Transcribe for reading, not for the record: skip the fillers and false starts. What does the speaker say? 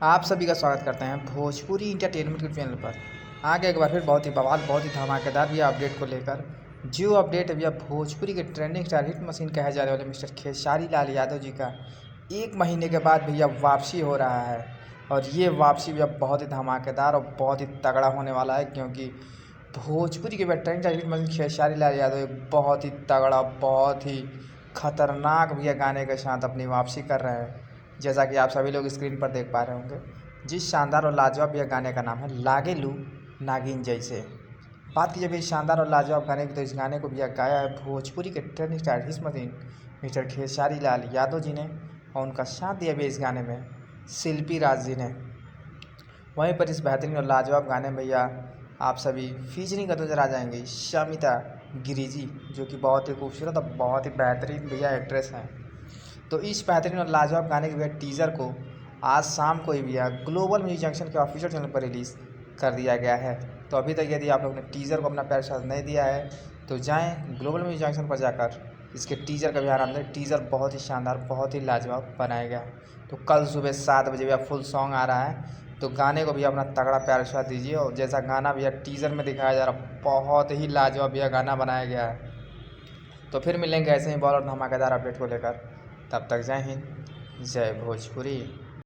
आप सभी का स्वागत करते हैं भोजपुरी इंटरटेनमेंट के चैनल पर। आगे एक बार फिर बहुत ही बवाल बहुत ही धमाकेदार भैया अपडेट को लेकर जो अपडेट है भैया भोजपुरी के ट्रेंडिंग स्टार हिट मशीन कहे जाने वाले मिस्टर खेसारी लाल यादव जी का 1 महीने के बाद भैया वापसी हो रहा है। और ये वापसी भैया बहुत ही धमाकेदार और बहुत ही तगड़ा होने वाला है, क्योंकि भोजपुरी के trending star hit machine Khesari Lal Yadav एक बहुत ही तगड़ा बहुत ही खतरनाक भैया गाने के साथ अपनी वापसी कर रहे हैं। जैसा कि आप सभी लोग स्क्रीन पर देख पा रहे होंगे, जिस शानदार और लाजवाब यह गाने का नाम है लागे लू नागिन जैसे। बात कीजिए इस शानदार और लाजवाब गाने की, तो इस गाने को भैया गाया है भोजपुरी के trending star hit machine mister Khesari Lal Yadav ji ने, और उनका साथ दिया भी इस गाने में शिल्पी राज जी ने। वहीं पर इस बेहतरीन और लाजवाब गाने में भैया आप सभी फीचरिंग करते नजर आ जाएंगे शमिता गिरी जी, जो कि बहुत ही खूबसूरत और बहुत ही बेहतरीन भैया एक्ट्रेस हैं। तो इस बेहतरीन और लाजवाब गाने के भैया टीज़र को आज शाम को ही भैया ग्लोबल म्यूजिक जंक्शन के ऑफिशियल चैनल पर रिलीज़ कर दिया गया है। तो अभी तक यदि आप लोगों ने टीज़र को अपना प्यार साथ नहीं दिया है तो जाएं ग्लोबल म्यूजिक जंक्शन पर जाकर इसके टीज़र का भी आनंद लें। टीज़र बहुत ही शानदार बहुत ही लाजवाब बनाया गया। तो कल सुबह 7 बजे भैया फुल सॉन्ग आ रहा है, तो गाने को भी अपना तगड़ा प्यार साथ दीजिए। और जैसा गाना भैया टीज़र में दिखाया जा रहा बहुत ही लाजवाब भैया गाना बनाया गया है। तो फिर मिलेंगे ऐसे ही बहुत और धमाकेदार अपडेट को लेकर। तब तक जय हिंद जय भोजपुरी।